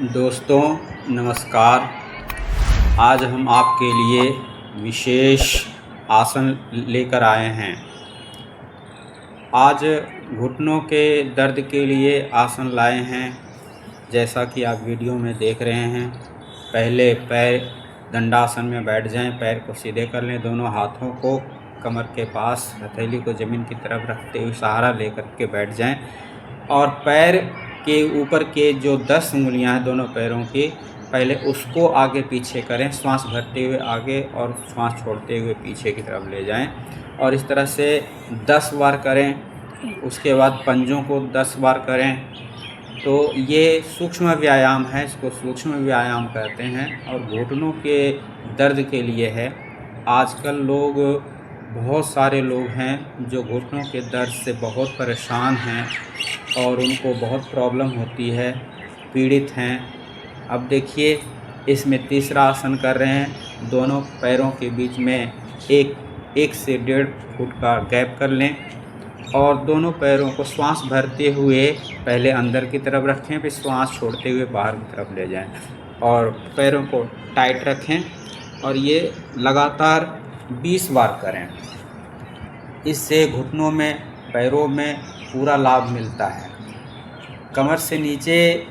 दोस्तों नमस्कार। आज हम आपके लिए विशेष आसन लेकर आए हैं। आज घुटनों के दर्द के लिए आसन लाए हैं। जैसा कि आप वीडियो में देख रहे हैं, पहले पैर दंडासन में बैठ जाएं, पैर को सीधे कर लें, दोनों हाथों को कमर के पास, हथेली को ज़मीन की तरफ रखते हुए सहारा लेकर के बैठ जाएं और पैर के ऊपर के जो 10 उंगलियां हैं दोनों पैरों की, पहले उसको आगे पीछे करें, श्वास भरते हुए आगे और श्वास छोड़ते हुए पीछे की तरफ ले जाएं और इस तरह से 10 बार करें। उसके बाद पंजों को 10 बार करें। तो ये सूक्ष्म व्यायाम है, इसको सूक्ष्म व्यायाम कहते हैं और घुटनों के दर्द के लिए है। आजकल बहुत सारे लोग हैं जो घुटनों के दर्द से बहुत परेशान हैं और उनको बहुत प्रॉब्लम होती है, पीड़ित हैं। अब देखिए, इसमें तीसरा आसन कर रहे हैं। दोनों पैरों के बीच में एक से 1.5 फुट का गैप कर लें और दोनों पैरों को श्वास भरते हुए पहले अंदर की तरफ रखें, फिर श्वास छोड़ते हुए बाहर की तरफ ले जाएं और पैरों को टाइट रखें और ये लगातार 20 बार करें। इससे घुटनों में, पैरों में पूरा लाभ मिलता है। कमर से नीचे,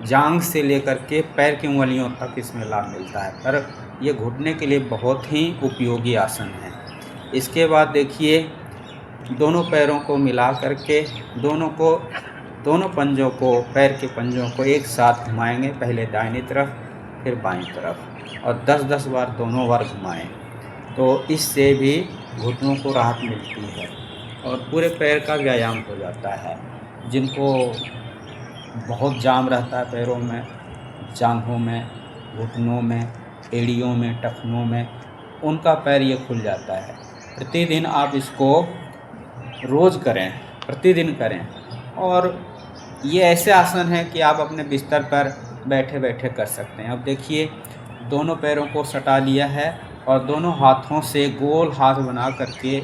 जांघ से लेकर के पैर की उंगलियों तक इसमें लाभ मिलता है, पर यह घुटने के लिए बहुत ही उपयोगी आसन है। इसके बाद देखिए, दोनों पैरों को मिला करके दोनों पंजों को, पैर के पंजों को एक साथ घुमाएंगे, पहले दाहिनी तरफ फिर बाईं तरफ और 10-10 बार दोनों बार घुमाएं। तो इससे भी घुटनों को राहत मिलती है और पूरे पैर का व्यायाम हो जाता है। जिनको बहुत जाम रहता है पैरों में, जांघों में, घुटनों में, एड़ियों में, टखनों में, उनका पैर ये खुल जाता है। प्रतिदिन आप इसको रोज़ करें, प्रतिदिन करें और ये ऐसे आसन है कि आप अपने बिस्तर पर बैठे बैठे कर सकते हैं। अब देखिए, दोनों पैरों को सटा लिया है और दोनों हाथों से गोल हाथ बना करके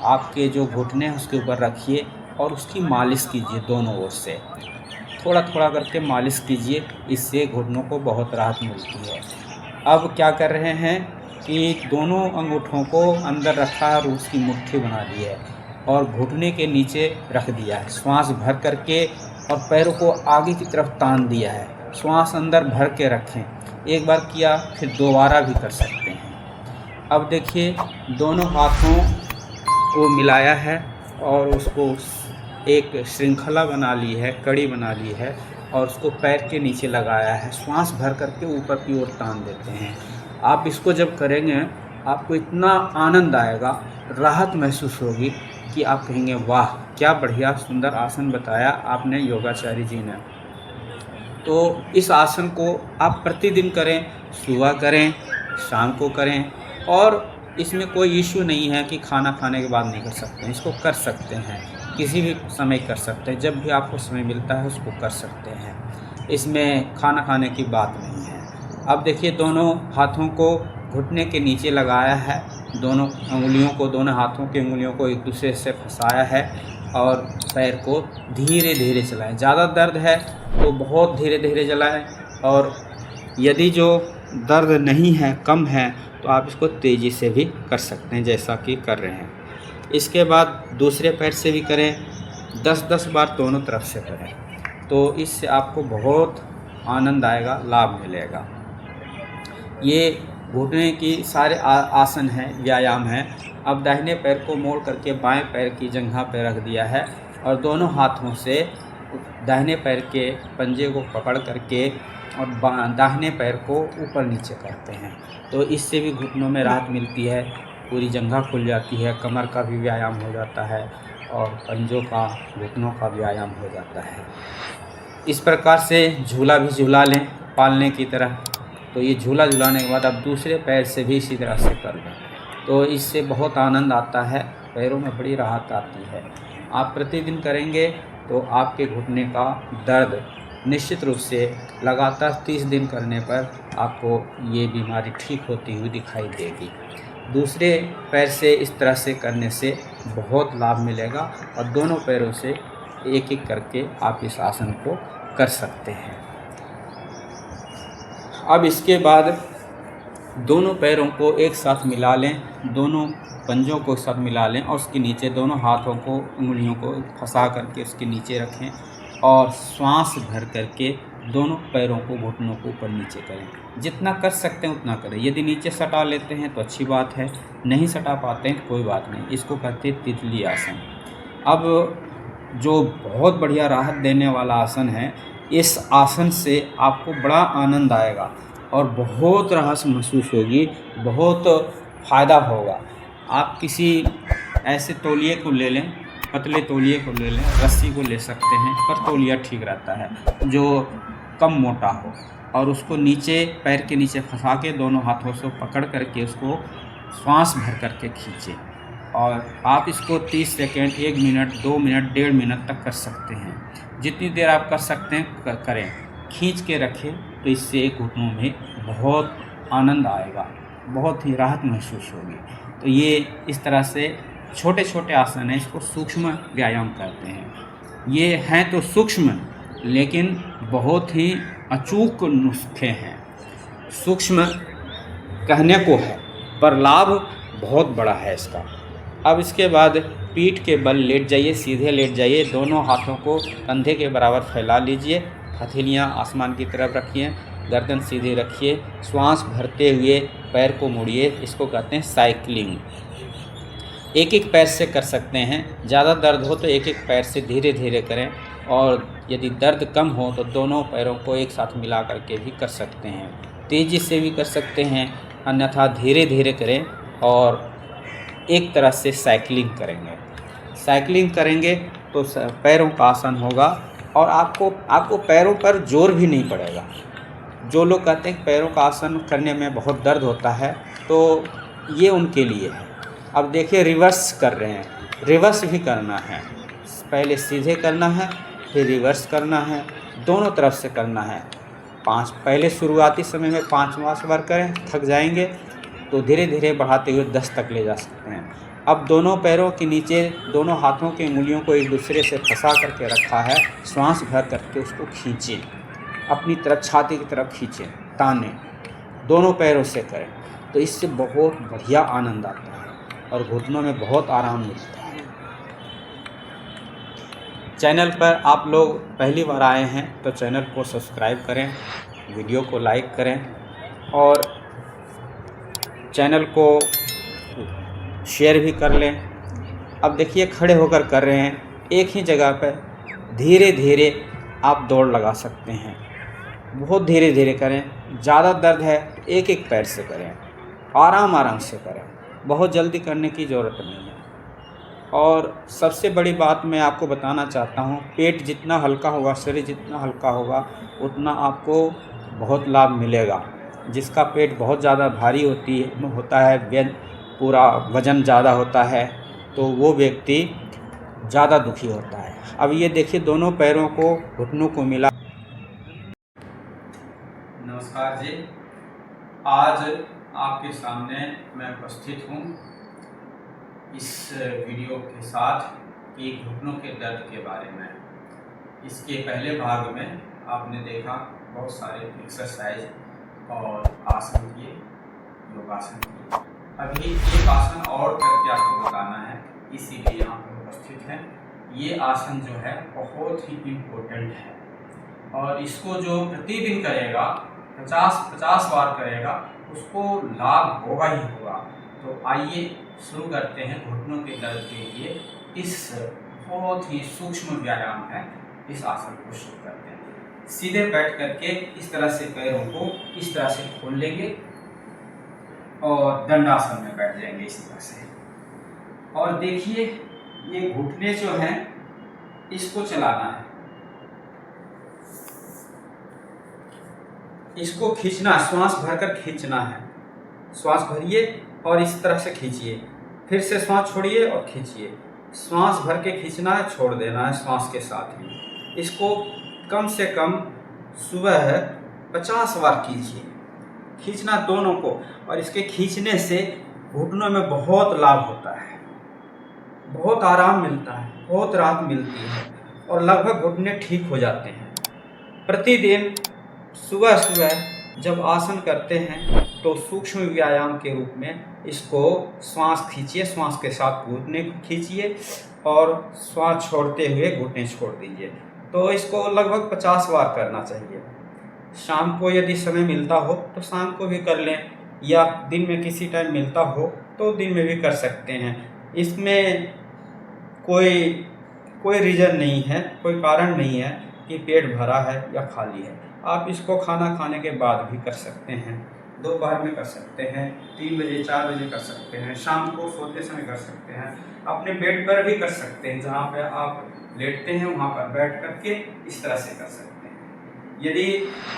आपके जो घुटने हैं उसके ऊपर रखिए और उसकी मालिश कीजिए। दोनों ओर से थोड़ा थोड़ा करके मालिश कीजिए, इससे घुटनों को बहुत राहत मिलती है। अब क्या कर रहे हैं कि दोनों अंगूठों को अंदर रखा है और उसकी मुट्ठी बना ली है और घुटने के नीचे रख दिया है। श्वास भर करके और पैरों को आगे की तरफ तान दिया है। श्वास अंदर भर के रखें। एक बार किया, फिर दोबारा भी कर सकते हैं। अब देखिए, दोनों हाथों को मिलाया है और उसको एक श्रृंखला बना ली है, कड़ी बना ली है और उसको पैर के नीचे लगाया है। श्वास भर करके ऊपर की ओर तान देते हैं। आप इसको जब करेंगे, आपको इतना आनंद आएगा, राहत महसूस होगी कि आप कहेंगे, वाह क्या बढ़िया सुंदर आसन बताया आपने योगाचार्य जी ने। तो इस आसन को आप प्रतिदिन करें, सुबह करें, शाम को करें और इसमें कोई इश्यू नहीं है कि खाना खाने के बाद नहीं कर सकते हैं। इसको कर सकते हैं, किसी भी समय कर सकते हैं, जब भी आपको समय मिलता है उसको कर सकते हैं। इसमें खाना खाने की बात नहीं है। अब देखिए, दोनों हाथों को घुटने के नीचे लगाया है, दोनों उंगलियों को, दोनों हाथों की उंगलियों को एक दूसरे से फंसाया है और पैर को धीरे धीरे चलाएं। ज़्यादा दर्द है तो बहुत धीरे धीरे चलाएं और यदि जो दर्द नहीं है, कम है, तो आप इसको तेज़ी से भी कर सकते हैं, जैसा कि कर रहे हैं। इसके बाद दूसरे पैर से भी करें, 10-10 बार दोनों तरफ से करें। तो इससे आपको बहुत आनंद आएगा, लाभ मिलेगा। ये घुटने की सारे आसन हैं, व्यायाम हैं। अब दाहिने पैर को मोड़ करके बाएं पैर की जंघा पर रख दिया है और दोनों हाथों से दाहिने पैर के पंजे को पकड़ करके और दाहिने पैर को ऊपर नीचे करते हैं। तो इससे भी घुटनों में राहत मिलती है, पूरी जंघा खुल जाती है, कमर का भी व्यायाम हो जाता है और पंजों का, घुटनों का व्यायाम हो जाता है। इस प्रकार से झूला भी झूला लें पालने की तरह। तो ये झूला झूलाने के बाद अब दूसरे पैर से भी इसी तरह से कर लें, तो इससे बहुत आनंद आता है, पैरों में बड़ी राहत आती है। आप प्रतिदिन करेंगे तो आपके घुटने का दर्द निश्चित रूप से लगातार 30 दिन करने पर आपको ये बीमारी ठीक होती हुई दिखाई देगी। दूसरे पैर से इस तरह से करने से बहुत लाभ मिलेगा और दोनों पैरों से एक एक करके आप इस आसन को कर सकते हैं। अब इसके बाद दोनों पैरों को एक साथ मिला लें, दोनों पंजों को एक साथ मिला लें और उसके नीचे दोनों हाथों को, उंगलियों को फंसा करके उसके नीचे रखें और श्वास भर करके दोनों पैरों को, घुटनों को ऊपर नीचे करें। जितना कर सकते हैं उतना करें। यदि नीचे सटा लेते हैं तो अच्छी बात है, नहीं सटा पाते हैं कोई बात नहीं। इसको कहते हैं तितली आसन। अब जो बहुत बढ़िया राहत देने वाला आसन है, इस आसन से आपको बड़ा आनंद आएगा और बहुत राहत महसूस होगी, बहुत फ़ायदा होगा। आप किसी ऐसे तौलिए को ले लें, पतले तौलिए को ले लें, रस्सी को ले सकते हैं, पर तौलिया ठीक रहता है जो कम मोटा हो, और उसको नीचे पैर के नीचे फंसा के दोनों हाथों से पकड़ करके उसको श्वास भर करके खींचें। और आप इसको 30 सेकेंड, 1 मिनट, 2 मिनट, 1.5 मिनट तक कर सकते हैं। जितनी देर आप कर सकते हैं करें। खींच के रखें तो इससे घुटनों में बहुत आनंद आएगा, बहुत ही राहत महसूस होगी। तो ये इस तरह से छोटे छोटे आसन हैं, इसको सूक्ष्म व्यायाम कहते हैं। ये हैं तो सूक्ष्म लेकिन बहुत ही अचूक नुस्खे हैं। सूक्ष्म कहने को है पर लाभ बहुत बड़ा है इसका। अब इसके बाद पीठ के बल लेट जाइए, सीधे लेट जाइए, दोनों हाथों को कंधे के बराबर फैला लीजिए, हथेलियाँ आसमान की तरफ रखिए, गर्दन सीधी रखिए, श्वास भरते हुए पैर को मोड़िए। इसको कहते हैं साइकिलिंग। एक एक पैर से कर सकते हैं। ज़्यादा दर्द हो तो एक एक पैर से धीरे धीरे करें, और यदि दर्द कम हो तो दोनों पैरों को एक साथ मिला करके भी कर सकते हैं। तेज़ी से भी कर सकते हैं, अन्यथा धीरे धीरे करें और एक तरह से साइकिलिंग करेंगे। साइकिलिंग करेंगे तो पैरों का आसन होगा और आपको पैरों पर जोर भी नहीं पड़ेगा। जो लोग कहते हैं कि पैरों का आसन करने में बहुत दर्द होता है, तो ये उनके लिए है। अब देखिए रिवर्स कर रहे हैं, रिवर्स भी करना है। पहले सीधे करना है, फिर रिवर्स करना है, दोनों तरफ से करना है। पहले शुरुआती समय में 5 बार करें, थक जाएंगे तो धीरे धीरे बढ़ाते हुए 10 तक ले जा सकते हैं। अब दोनों पैरों के नीचे दोनों हाथों की उंगलियों को एक दूसरे से फंसा करके रखा है, श्वास भर करके उसको खींचें, अपनी तरफ छाती की तरफ खींचें, ताने, दोनों पैरों से करें तो इससे बहुत बढ़िया आनंद आता है और घुटनों में बहुत आराम मिलता है। चैनल पर आप लोग पहली बार आए हैं तो चैनल को सब्सक्राइब करें, वीडियो को लाइक करें और चैनल को शेयर भी कर लें। अब देखिए खड़े होकर कर रहे हैं, एक ही जगह पर धीरे धीरे आप दौड़ लगा सकते हैं। बहुत धीरे धीरे करें। ज़्यादा दर्द है तो एक एक पैर से करें, आराम आराम से करें, बहुत जल्दी करने की ज़रूरत नहीं है। और सबसे बड़ी बात मैं आपको बताना चाहता हूँ, पेट जितना हल्का होगा, शरीर जितना हल्का होगा, उतना आपको बहुत लाभ मिलेगा। जिसका पेट बहुत ज़्यादा भारी होता है, पूरा वज़न ज़्यादा होता है, तो वो व्यक्ति ज़्यादा दुखी होता है। अब ये देखिए दोनों पैरों को, घुटनों को मिला। नमस्कार जी, आज आपके सामने मैं उपस्थित हूँ इस वीडियो के साथ कि घुटनों के दर्द के बारे में। इसके पहले भाग में आपने देखा बहुत सारे एक्सरसाइज और आसन किए, योगासन किए। अभी एक आसन और करके आपको बताना है, इसीलिए यहाँ पर उपस्थित हैं। ये आसन जो है बहुत ही इम्पोर्टेंट है और इसको जो प्रतिदिन करेगा, 50 बार करेगा, उसको लाभ होगा ही होगा। तो आइए शुरू करते हैं घुटनों के दर्द के लिए। इस बहुत ही सूक्ष्म व्यायाम है, इस आसन को शुरू करते हैं। सीधे बैठ करके इस तरह से पैरों को इस तरह से खोल लेंगे और दंडासन में बैठ जाएंगे इस तरह से। और देखिए ये घुटने जो हैं इसको चलाना है, इसको खींचना, श्वास भरकर खींचना है। श्वास भरिए और इस तरह से खींचिए, फिर से श्वास छोड़िए और खींचिए। श्वास भर के खींचना है, छोड़ देना है श्वास के साथ ही। इसको कम से कम सुबह 50 बार कीजिए, खींचना दोनों को। और इसके खींचने से घुटनों में बहुत लाभ होता है, बहुत आराम मिलता है, बहुत राहत मिलती है और लगभग घुटने ठीक हो जाते हैं। प्रतिदिन सुबह सुबह जब आसन करते हैं तो सूक्ष्म व्यायाम के रूप में इसको श्वास खींचिए, श्वास के साथ घुटने खींचिए और श्वास छोड़ते हुए घुटने छोड़ दीजिए। तो इसको लगभग 50 बार करना चाहिए। शाम को यदि समय मिलता हो तो शाम को भी कर लें, या दिन में किसी टाइम मिलता हो तो दिन में भी कर सकते हैं। इसमें कोई कोई रीज़न नहीं है, कोई कारण नहीं है कि पेट भरा है या खाली है। आप इसको खाना खाने के बाद भी कर सकते हैं, दोपहर में कर सकते हैं, 3 बजे 4 बजे कर सकते हैं, शाम को सोते समय कर सकते हैं, अपने बेड पर भी कर सकते हैं, जहाँ पे आप लेटते हैं वहाँ पर बैठ कर के इस तरह से कर सकते हैं। यदि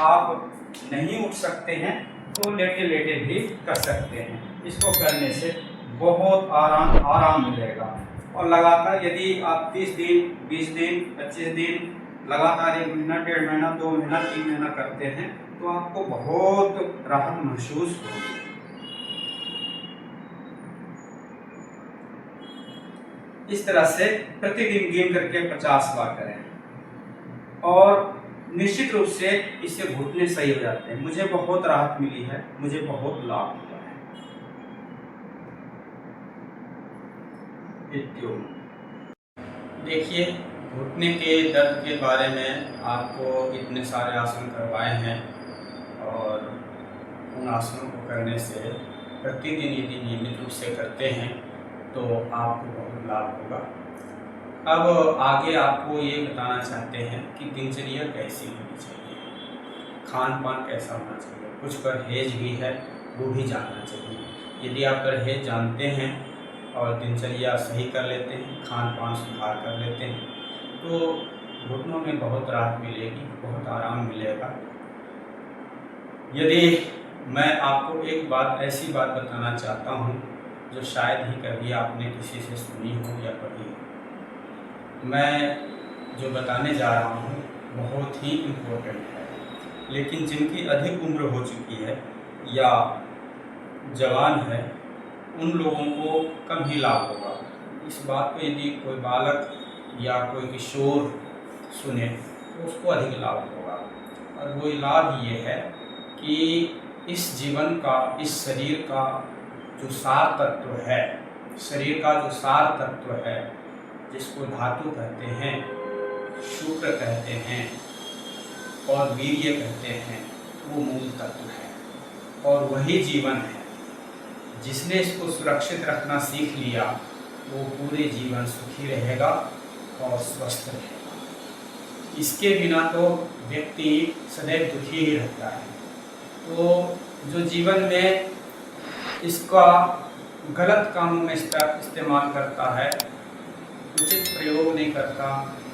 आप नहीं उठ सकते हैं तो लेटे लेटे भी कर सकते हैं। इसको करने से बहुत आराम मिलेगा। और लगातार यदि आप 30 दिन, 20 दिन, 25 दिन लगातार 1 महीना, 1.5 महीना, 2 महीना, 3 महीना करते हैं तो आपको बहुत राहत महसूस होगी। इस तरह से प्रतिदिन गिन करके 50 बार करें और निश्चित रूप से इससे घुटने सही हो जाते हैं। मुझे बहुत राहत मिली है, मुझे बहुत लाभ हुआ है। देखिए, घुटने के दर्द के बारे में आपको इतने सारे आसन करवाए हैं और उन आसनों को करने से प्रतिदिन यदि नियमित रूप से करते हैं तो आपको बहुत लाभ होगा। अब आगे आपको ये बताना चाहते हैं कि दिनचर्या कैसी होनी चाहिए, खान पान कैसा होना चाहिए। कुछ परहेज भी है, वो भी जानना चाहिए। यदि आप परहेज जानते हैं और दिनचर्या सही कर लेते हैं, खान पान सुधार कर लेते हैं, तो घुटनों में बहुत राहत मिलेगी, बहुत आराम मिलेगा। यदि मैं आपको एक बात, ऐसी बात बताना चाहता हूँ जो शायद ही कभी आपने किसी से सुनी हो या पढ़ी हो। मैं जो बताने जा रहा हूँ बहुत ही इम्पोर्टेंट है, लेकिन जिनकी अधिक उम्र हो चुकी है या जवान है उन लोगों को कम ही लाभ होगा। इस बात को यदि कोई बालक या कोई किशोर सुने तो उसको अधिक लाभ होगा। और वो लाभ ये है कि इस जीवन का, इस शरीर का जो सार तत्व है, शरीर का जो सार तत्व है, जिसको धातु कहते हैं, शुक्र कहते हैं और वीर्य कहते हैं, वो मूल तत्व है और वही जीवन है। जिसने इसको सुरक्षित रखना सीख लिया वो पूरे जीवन सुखी रहेगा और स्वस्थ रहेगा। इसके बिना तो व्यक्ति सदैव दुखी ही रहता है। तो जो जीवन में इसका गलत कामों में इस्तेमाल करता है, उचित प्रयोग नहीं करता,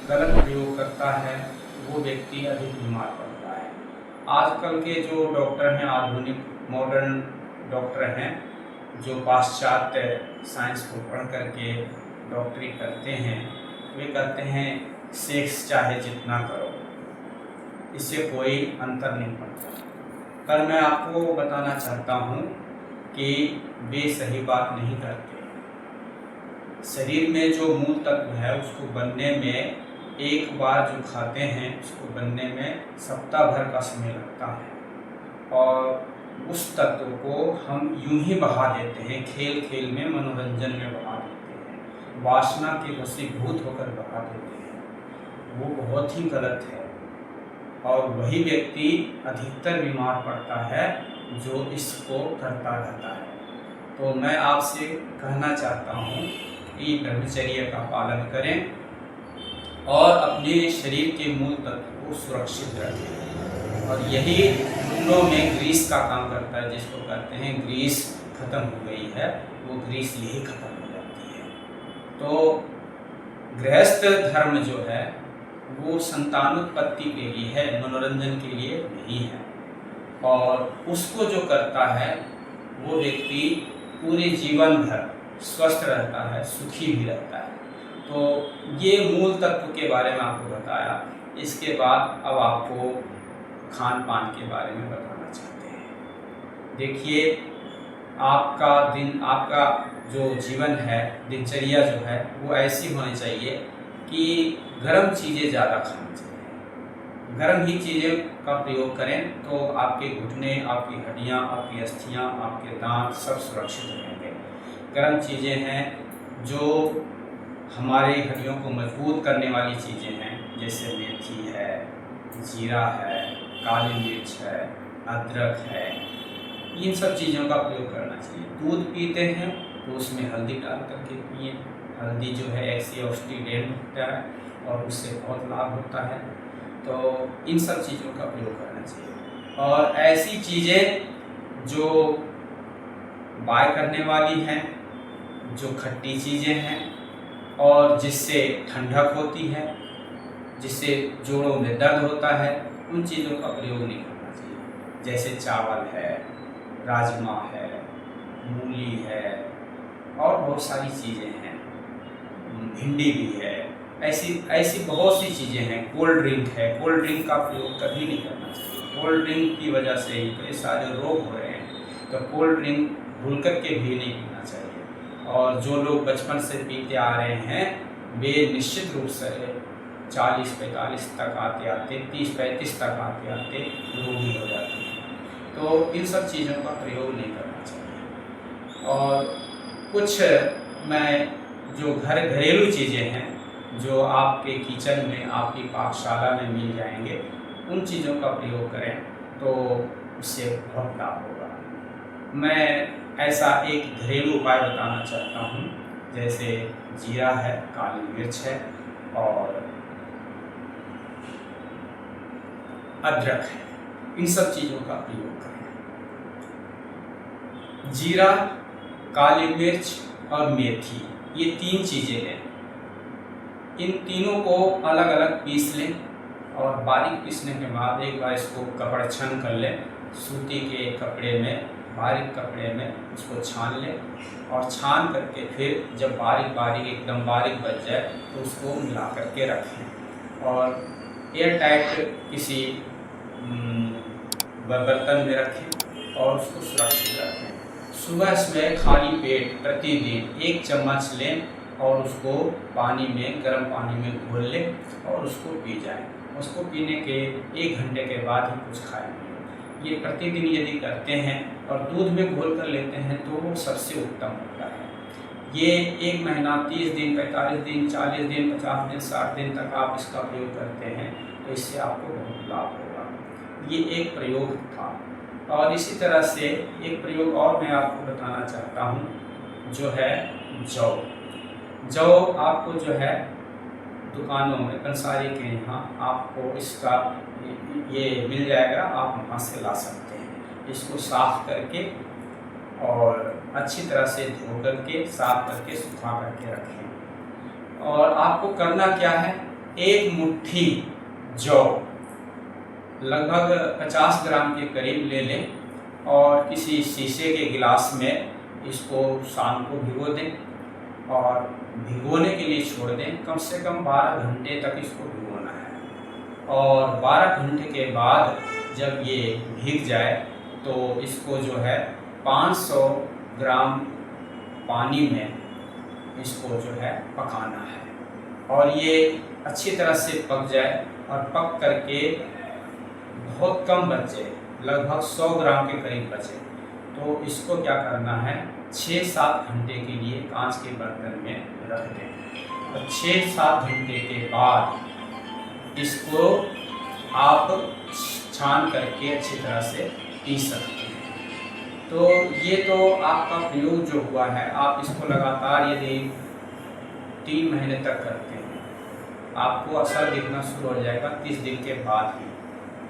गलत प्रयोग करता है, वो व्यक्ति अधिक बीमार पड़ता है। आजकल के जो डॉक्टर हैं, आधुनिक मॉडर्न डॉक्टर हैं, जो पाश्चात्य साइंस को पढ़ करके डॉक्टरी करते हैं, वे कहते हैं सेक्स चाहे जितना करो, इससे कोई अंतर नहीं पड़ता। पर मैं आपको बताना चाहता हूँ कि वे सही बात नहीं करते। शरीर में जो मूल तत्व है उसको बनने में, एक बार जो खाते हैं उसको बनने में सप्ताह भर का समय लगता है और उस तत्व को हम यूं ही बहा देते हैं, खेल खेल में, मनोरंजन में बहा देते हैं, वासना के वशीभूत होकर बहा देते हैं। वो बहुत ही गलत है और वही व्यक्ति अधिकतर बीमार पड़ता है जो इसको करता रहता है। तो मैं आपसे कहना चाहता हूँ कि ब्रह्मचर्य का पालन करें और अपने शरीर के मूल तत्व को सुरक्षित रखें। और यही घुटनों में ग्रीस का काम करता है, जिसको कहते हैं ग्रीस खत्म हो गई है, वो ग्रीस यही खत्म हो जाती है। तो गृहस्थ धर्म जो है वो संतानोत्पत्ति के लिए है, मनोरंजन के लिए नहीं है। और उसको जो करता है वो व्यक्ति पूरे जीवन भर स्वस्थ रहता है, सुखी भी रहता है। तो ये मूल तत्व के बारे में आपको बताया। इसके बाद अब आपको खान पान के बारे में बताना चाहते हैं। देखिए, आपका दिन, आपका जो जीवन है, दिनचर्या जो है वो ऐसी होनी चाहिए कि गर्म चीज़ें ज़्यादा खानी चाहिए। गर्म ही चीज़ें का प्रयोग करें तो आपके घुटने, आपकी हड्डियाँ, आपकी अस्थियाँ, आपके दांत सब सुरक्षित रहेंगे। गर्म चीज़ें हैं जो हमारे हड्डियों को मजबूत करने वाली चीज़ें हैं, जैसे मेथी है, जीरा है, काली मिर्च है, अदरक है, इन सब चीज़ों का प्रयोग करना चाहिए। दूध पीते हैं तो उसमें हल्दी डाल करके पिए। हल्दी जो है एंटीऑक्सीडेंट होता है और उससे बहुत लाभ होता है। तो इन सब चीज़ों का प्रयोग करना चाहिए। और ऐसी चीज़ें जो बाय करने वाली हैं, जो खट्टी चीज़ें हैं और जिससे ठंडक होती है, जिससे जोड़ों में दर्द होता है, उन चीज़ों का प्रयोग नहीं करना चाहिए। जैसे चावल है, राजमा है, मूली है और बहुत सारी चीज़ें हैं, भिंडी भी है, ऐसी बहुत सी चीज़ें हैं। कोल्ड ड्रिंक है, कोल्ड ड्रिंक का प्रयोग कभी नहीं करना चाहिए। कोल्ड ड्रिंक की वजह से ही तो ये सारे रोग हो रहे हैं। तो कोल्ड ड्रिंक भूल कर के भी नहीं पीना चाहिए। और जो लोग बचपन से पीते आ रहे हैं वे निश्चित रूप से 40-45 तक आते आते 30-35 तक आते आते रोगी हो जाते हैं। तो इन सब चीज़ों का प्रयोग नहीं करना चाहिए। और कुछ मैं जो घरेलू चीज़ें हैं जो आपके किचन में, आपकी पाकशाला में मिल जाएंगे, उन चीज़ों का प्रयोग करें तो उससे बहुत लाभ होगा। मैं ऐसा एक घरेलू उपाय बताना चाहता हूँ, जैसे जीरा है, काली मिर्च है और अदरक है। इन सब चीज़ों का प्रयोग करें। जीरा, काली मिर्च और मेथी, ये 3 चीज़ें हैं। इन तीनों को अलग अलग पीस लें और बारीक पीसने के बाद एक बार इसको कपड़ा छान कर लें। सूती के कपड़े में, बारीक कपड़े में उसको छान लें और छान करके फिर जब बारीक एकदम बारीक बच जाए तो उसको मिला करके रखें और एयर टाइट किसी बर्तन में रखें और उसको सुरक्षित रखें। सुबह इसमें खाली पेट प्रतिदिन 1 चम्मच लें और उसको पानी में, गर्म पानी में घोल लें और उसको पी जाएं। उसको पीने के 1 घंटे के बाद ही कुछ खाएंगे। ये प्रतिदिन यदि करते हैं और दूध में घोल कर लेते हैं तो वो सबसे उत्तम होता है। ये 1 महीना, 30 दिन, 45 दिन, 40 दिन, 50 दिन, 60 दिन तक आप इसका प्रयोग करते हैं तो इससे आपको बहुत लाभ होगा। ये एक प्रयोग था। और इसी तरह से एक प्रयोग और मैं आपको बताना चाहता हूँ, जो है जौ। जौ आपको जो है दुकानों में, पंसारी के यहाँ आपको इसका ये मिल जाएगा, आप वहाँ से ला सकते हैं। इसको साफ करके और अच्छी तरह से धो करके, साफ करके, सुखा करके रखें। और आपको करना क्या है, 1 मुट्ठी जौ लगभग 50 ग्राम के करीब ले लें और किसी शीशे के गिलास में इसको शाम को भिगो दें और भिगोने के लिए छोड़ दें। कम से कम 12 घंटे तक इसको भिगोना है। और 12 घंटे के बाद जब ये भीग जाए तो इसको जो है 500 ग्राम पानी में इसको जो है पकाना है। और ये अच्छी तरह से पक जाए और पक करके बहुत कम बचे, लगभग 100 ग्राम के करीब बचे, तो इसको क्या करना है, 6-7 घंटे के लिए कांच के बर्तन में रख दें। और 6-7 घंटे के बाद इसको आप छान करके अच्छी तरह से पी सकते हैं। तो ये तो आपका प्रयोग जो हुआ है, आप इसको लगातार यदि 3 महीने तक करते हैं, आपको असर दिखना शुरू हो जाएगा 30 दिन के बाद ही।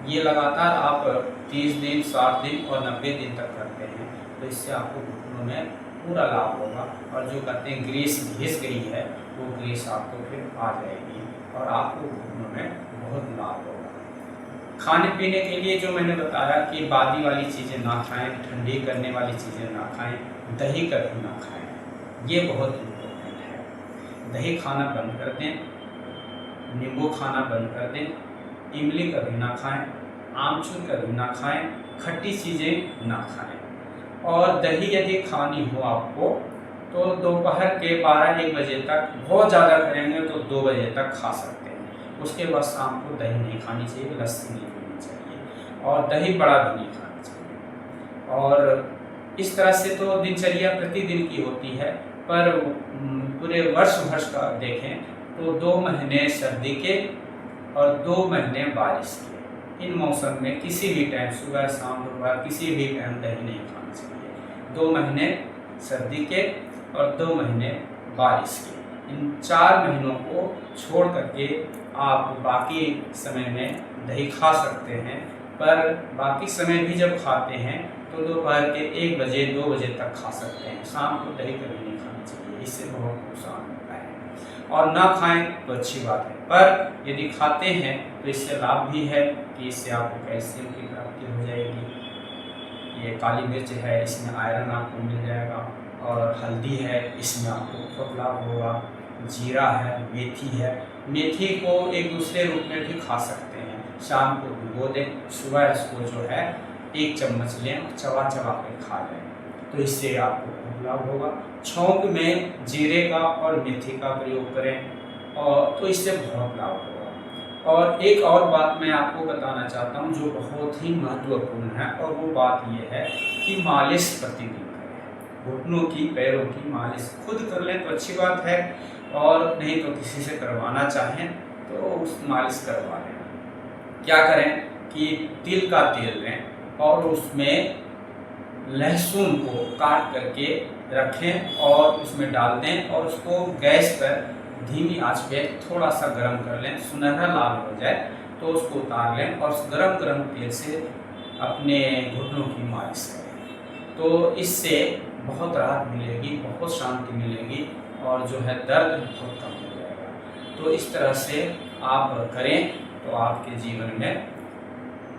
ये लगातार आप 30 दिन, 60 दिन और 90 दिन तक करते हैं तो इससे आपको घुटनों में पूरा लाभ होगा। और जो कहते हैं ग्रीस घिस गई है, वो ग्रीस आपको फिर आ जाएगी और आपको घुटनों में बहुत लाभ होगा। खाने पीने के लिए जो मैंने बताया कि बादी वाली चीज़ें ना खाएं, ठंडी करने वाली चीज़ें ना खाएं, दही कभी ना खाएं, ये बहुत इम्पोर्टेंट है। दही खाना बंद कर दें, नींबू खाना बंद कर दें, इमली कभी ना खाएं, आमचूर कभी ना खाएं, खट्टी चीज़ें ना खाएं। और दही यदि खानी हो आपको तो दोपहर के 12-1 बजे तक, बहुत ज़्यादा करेंगे तो 2 बजे तक खा सकते हैं। उसके बाद शाम को दही नहीं खानी चाहिए, लस्सी नहीं पीनी चाहिए और दही बड़ा भी नहीं खाना चाहिए। और इस तरह से तो दिनचर्या प्रतिदिन की होती है, पर पूरे वर्ष भर का देखें तो 2 महीने सर्दी के और 2 महीने बारिश के, इन मौसम में किसी भी टाइम सुबह शाम दोपहर किसी भी टाइम दही नहीं खाना चाहिए। 2 महीने सर्दी के और 2 महीने बारिश के, इन 4 महीनों को छोड़ करके आप बाकी समय में दही खा सकते हैं। पर बाकी समय भी जब खाते हैं तो दोपहर के 1 बजे 2 बजे तक खा सकते हैं। शाम को दही कभी नहीं खानी चाहिए, इससे बहुत नुकसान होता है। और ना खाएं तो अच्छी बात है, पर यदि खाते हैं तो इससे लाभ भी है कि इससे आपको कैल्शियम की प्राप्ति हो जाएगी। ये काली मिर्च है, इसमें आयरन आपको मिल जाएगा। और हल्दी है, इसमें आपको बहुत लाभ होगा। जीरा है, मेथी है, मेथी को एक दूसरे रूप में भी खा सकते हैं। शाम को भिगो दें, सुबह इसको जो है 1 चम्मच लें और चबा चबा कर खा लें, तो इससे आपको बहुत लाभ होगा। छौंक में जीरे का और मेथी का प्रयोग करें और तो इससे बहुत लाभ होगा। और एक और बात मैं आपको बताना चाहता हूँ जो बहुत ही महत्वपूर्ण है, और वो बात ये है कि मालिश प्रतिदिन करें। घुटनों की, पैरों की मालिश खुद कर लें तो अच्छी बात है, और नहीं तो किसी से करवाना चाहें तो उस मालिश करवा लें। क्या करें कि तिल का तेल लें और उसमें लहसुन को काट करके रखें और उसमें डाल दें और उसको गैस पर धीमी आंच पे थोड़ा सा गर्म कर लें। सुनहरा लाल हो जाए तो उसको उतार लें और उस गरम तेल से अपने घुटनों की मालिश करें, तो इससे बहुत राहत मिलेगी, बहुत शांति मिलेगी और जो है दर्द बहुत कम हो जाएगा। तो इस तरह से आप करें तो आपके जीवन में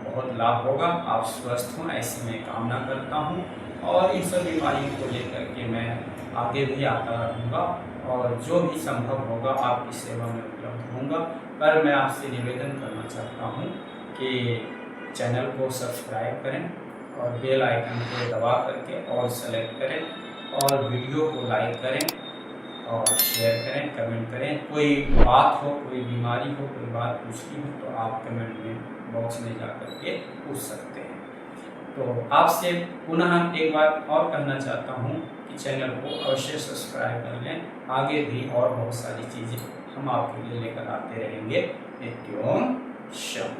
बहुत लाभ होगा, आप स्वस्थ हों ऐसी मैं कामना करता हूं। और इन सब बीमारियों को लेकर के मैं आगे भी आता रहूँगा और जो भी संभव होगा आपकी सेवा में उपलब्ध होऊंगा। पर मैं आपसे निवेदन करना चाहता हूं कि चैनल को सब्सक्राइब करें और बेल आइकन को दबा करके ऑल सेलेक्ट करें और वीडियो को लाइक करें और शेयर करें, कमेंट करें। कोई बात हो, कोई बीमारी हो, कोई बात पूछनी हो तो आप कमेंट में बॉक्स में जा कर के पूछ सकते हैं। तो आपसे पुनः एक बात और कहना चाहता हूँ कि चैनल को अवश्य सब्सक्राइब कर लें। आगे भी और बहुत सारी चीज़ें हम आपके लिए लेकर आते रहेंगे। नित्योम शम।